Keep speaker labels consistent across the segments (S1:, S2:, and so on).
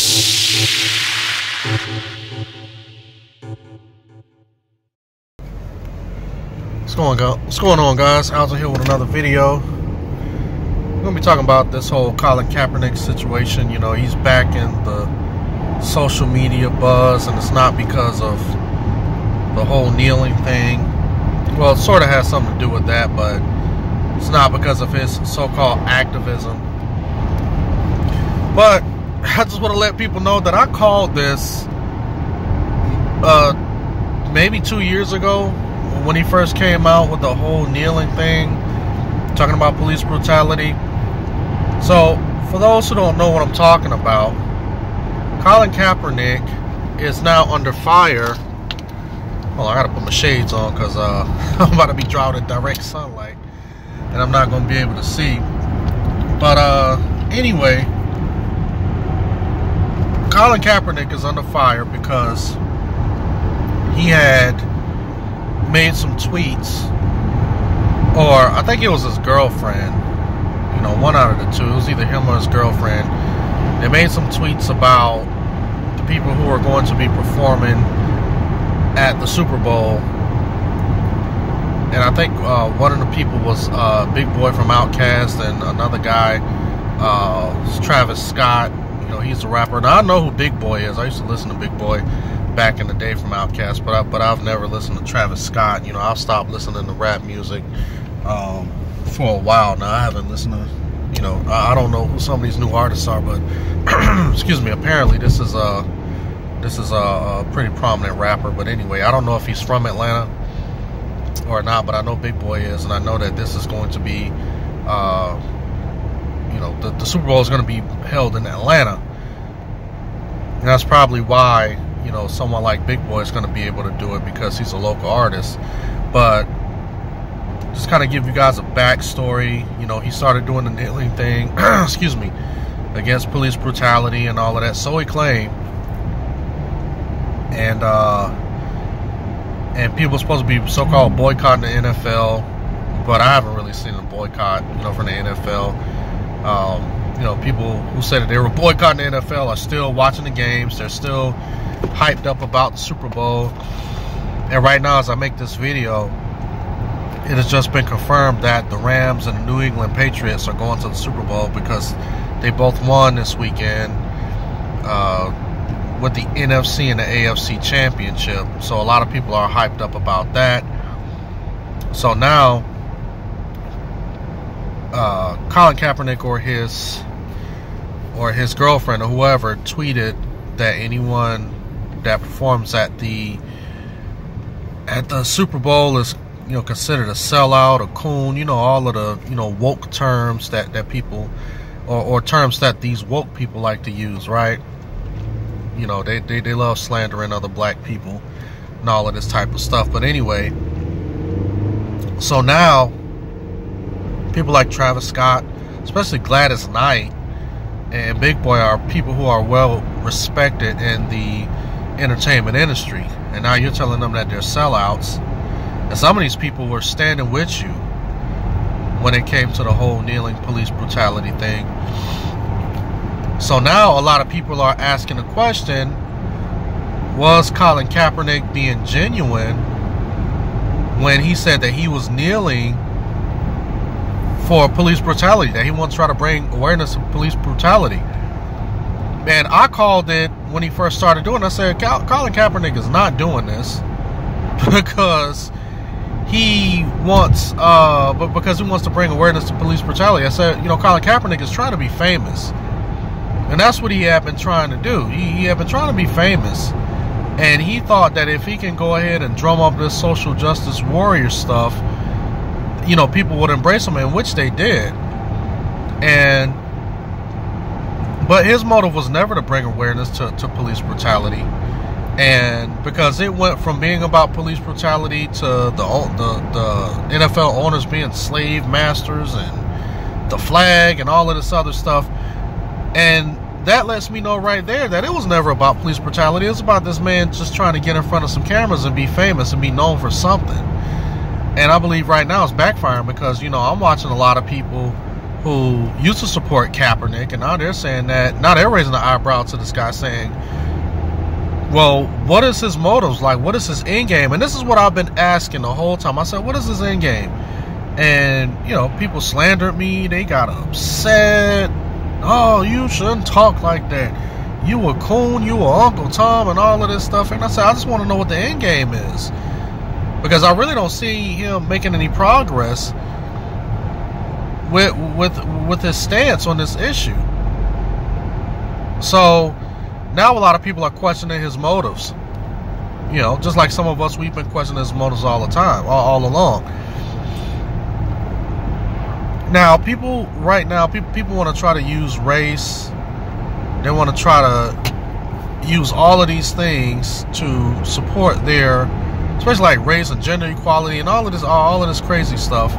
S1: What's going on, guys? Alton here with another video. We're going to be talking about this whole Colin Kaepernick situation. You know, he's back in the social media buzz, and it's not because of the whole kneeling thing. Well, it sort of has something to do with that, but it's not because of his so-called activism. But I just want to let people know that I called this maybe 2 years ago, when he first came out with the whole kneeling thing, talking about police brutality. So, for those who don't know what I'm talking about, Colin Kaepernick is now under fire. Well, I gotta put my shades on because I'm about to be driving in direct sunlight, and I'm not gonna be able to see. But anyway, Colin Kaepernick is under fire because he had made some tweets, or I think it was his girlfriend, you know, one out of the two. It was either him or his girlfriend. They made some tweets about the people who are going to be performing at the Super Bowl, and I think one of the people was Big Boy from Outkast, and another guy, Travis Scott. You know, he's a rapper. Now I know who Big Boy is. I used to listen to Big Boy back in the day from Outkast, but I've never listened to Travis Scott. You know, I've stopped listening to rap music for a while now. I haven't listened to, you know, I don't know who some of these new artists are, but excuse me, apparently this is a pretty prominent rapper. But anyway, I don't know if he's from Atlanta or not, but I know Big Boy is, and I know that this is going to be you know, the Super Bowl is going to be held in Atlanta, and that's probably why, you know, someone like Big Boy is going to be able to do it, because he's a local artist. But just kind of give you guys a backstory. You know, he started doing the kneeling thing, excuse me, against police brutality and all of that, so he claimed. And people are supposed to be so-called boycotting the NFL, but I haven't really seen a boycott, you know, from the NFL. You know, people who said that they were boycotting the NFL are still watching the games. They're still hyped up about the Super Bowl. And right now, as I make this video, it has just been confirmed that the Rams and the New England Patriots are going to the Super Bowl, because they both won this weekend with the NFC and the AFC championship. So a lot of people are hyped up about that. So now Colin Kaepernick or his girlfriend or whoever tweeted that anyone that performs at the Super Bowl is, you know, considered a sellout, a coon, you know, all of the, you know, woke terms that people, or terms that these woke people like to use, right? You know, they love slandering other black people and all of this type of stuff. But anyway, so now people like Travis Scott, especially Gladys Knight and Big Boy, are people who are well respected in the entertainment industry, and now you're telling them that they're sellouts. And some of these people were standing with you when it came to the whole kneeling police brutality thing. So now a lot of people are asking the question, was Colin Kaepernick being genuine when he said that he was kneeling for police brutality, that he wants to try to bring awareness of police brutality? And I called it when he first started doing it. I said, Colin Kaepernick is not doing this because he wants to bring awareness to police brutality. I said, you know, Colin Kaepernick is trying to be famous, and that's what he had been trying to do. He had been trying to be famous, and he thought that if he can go ahead and drum up this social justice warrior stuff, you know, people would embrace him, in which they did. But his motive was never to bring awareness to police brutality. And because it went from being about police brutality to the NFL owners being slave masters and the flag and all of this other stuff. And that lets me know right there that it was never about police brutality. It was about this man just trying to get in front of some cameras and be famous and be known for something. And I believe right now it's backfiring, because, you know, I'm watching a lot of people who used to support Kaepernick, and now they're saying that, now they're raising the eyebrow to this guy saying, well, what is his motives? Like, what is his end game? And this is what I've been asking the whole time. I said, what is his end game? And, you know, people slandered me. They got upset. Oh, you shouldn't talk like that. You a coon, you a Uncle Tom, and all of this stuff. And I said, I just want to know what the end game is, because I really don't see him making any progress with his stance on this issue. So now a lot of people are questioning his motives. You know, just like some of us, we've been questioning his motives all the time, all along. Now, people want to try to use race. They want to try to use all of these things to support their, especially like race and gender equality and all of this crazy stuff,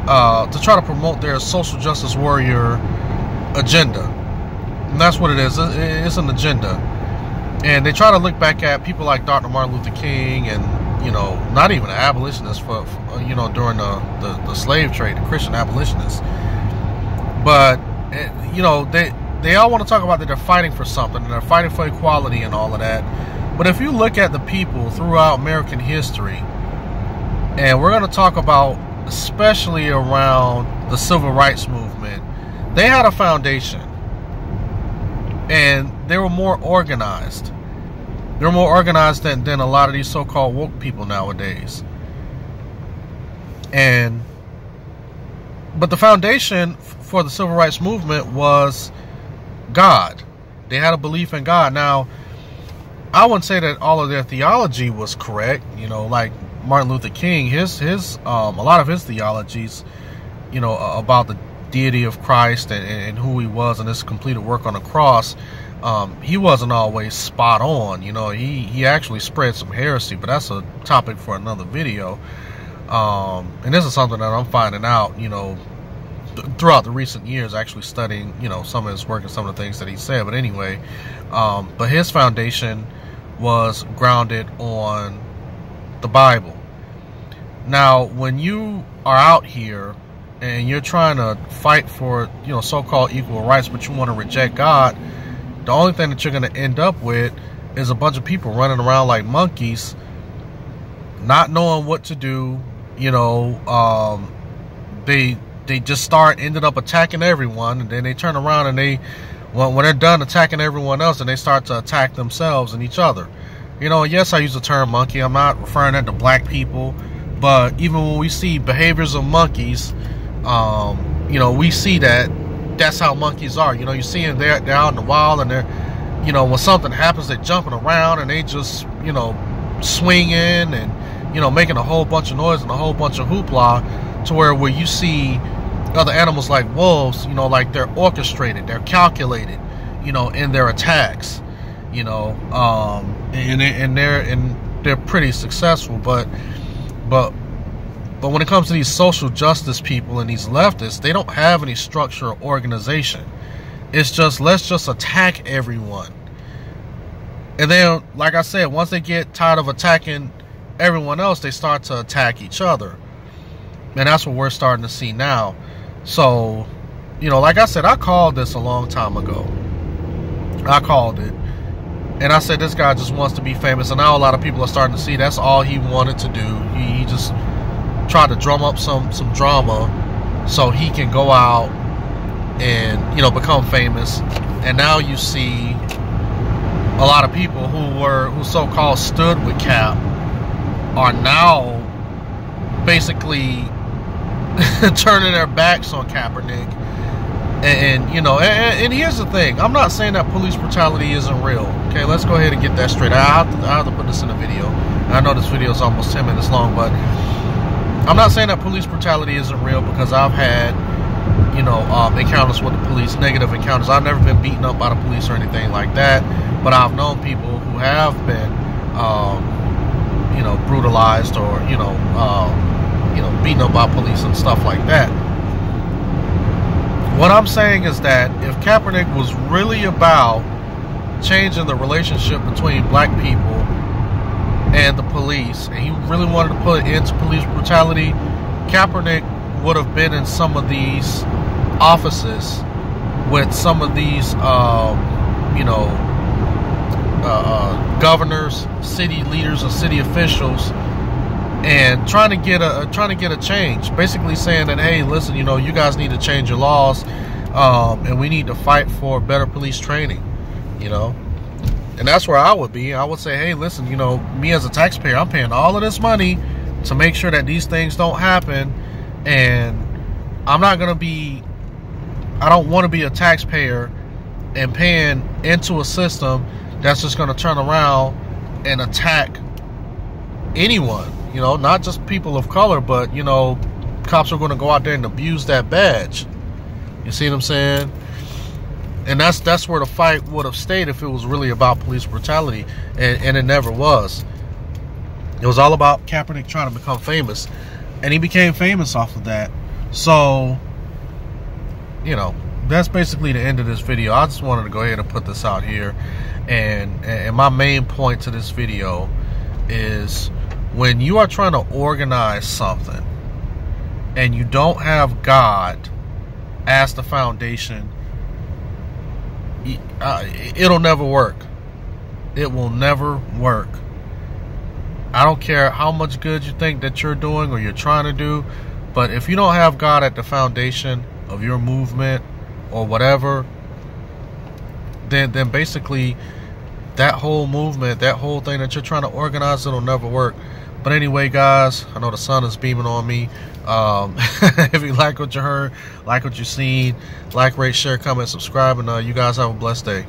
S1: to try to promote their social justice warrior agenda. And that's what it is. It's an agenda. And they try to look back at people like Dr. Martin Luther King and, you know, not even abolitionists for you know, during the slave trade, the Christian abolitionists. But, you know, they all want to talk about that they're fighting for something, and they're fighting for equality and all of that. But if you look at the people throughout American history, and we're going to talk about especially around the civil rights movement, they had a foundation, and they were more organized. They're more organized than a lot of these so-called woke people nowadays. But the foundation for the civil rights movement was God. They had a belief in God. Now, I wouldn't say that all of their theology was correct. You know, like Martin Luther King, his a lot of his theologies, you know, about the deity of Christ and who he was and his completed work on the cross, he wasn't always spot on. You know, he actually spread some heresy, but that's a topic for another video. And this is something that I'm finding out, you know, throughout the recent years, actually studying, you know, some of his work and some of the things that he said. But anyway, but his foundation was grounded on the Bible. Now, when you are out here and you're trying to fight for, you know, so-called equal rights, but you want to reject God, the only thing that you're going to end up with is a bunch of people running around like monkeys, not knowing what to do. You know, they just ended up attacking everyone, and then they turn around and when they're done attacking everyone else, and they start to attack themselves and each other. You know, yes, I use the term monkey. I'm not referring that to black people, but even when we see behaviors of monkeys, you know, we see that's how monkeys are. You know, you see them, they're out in the wild, and they're, you know, when something happens, they're jumping around and they just, you know, swinging and, you know, making a whole bunch of noise and a whole bunch of hoopla, to where you see other animals like wolves, you know, like they're orchestrated, they're calculated, you know, in their attacks, you know, and they're pretty successful. But when it comes to these social justice people and these leftists, they don't have any structure or organization. It's just, let's just attack everyone. And then, like I said, once they get tired of attacking everyone else, they start to attack each other. And that's what we're starting to see now. So, you know, like I said, I called this a long time ago. I called it. And I said, this guy just wants to be famous. And now a lot of people are starting to see that's all he wanted to do. He just tried to drum up some drama so he can go out and, you know, become famous. And now you see a lot of people who so-called stood with Cap are now basically turning their backs on Kaepernick. And you know, and here's the thing. I'm not saying that police brutality isn't real. Okay, let's go ahead and get that straight. I have to put this in a video. And I know this video is almost 10 minutes long, but I'm not saying that police brutality isn't real, because I've had, you know, encounters with the police, negative encounters. I've never been beaten up by the police or anything like that, but I've known people who have been, you know, brutalized or, you know, beaten up by police and stuff like that. What I'm saying is that if Kaepernick was really about changing the relationship between black people and the police, and he really wanted to put an end to police brutality, Kaepernick would have been in some of these offices with some of these, governors, city leaders, and city officials, and trying to get a change. Basically saying that, hey, listen, you guys need to change your laws, and we need to fight for better police training. And that's where I would be. I would say, hey, listen, me as a taxpayer, I'm paying all of this money to make sure that these things don't happen, and I don't want to be a taxpayer and paying into a system that's just going to turn around and attack anyone, not just people of color, but, cops are going to go out there and abuse that badge. You see what I'm saying? And that's where the fight would have stayed if it was really about police brutality, and it never was. It was all about Kaepernick trying to become famous, and he became famous off of that. So, that's basically the end of this video. I just wanted to go ahead and put this out here. And my main point to this video is, when you are trying to organize something and you don't have God as the foundation, it'll never work. It will never work. I don't care how much good you think that you're doing or you're trying to do, but if you don't have God at the foundation of your movement or whatever, then basically that whole movement, that whole thing that you're trying to organize, it'll never work. But anyway, guys, I know the sun is beaming on me. If you like what you heard, like what you seen, like, rate, share, comment, subscribe, and you guys have a blessed day.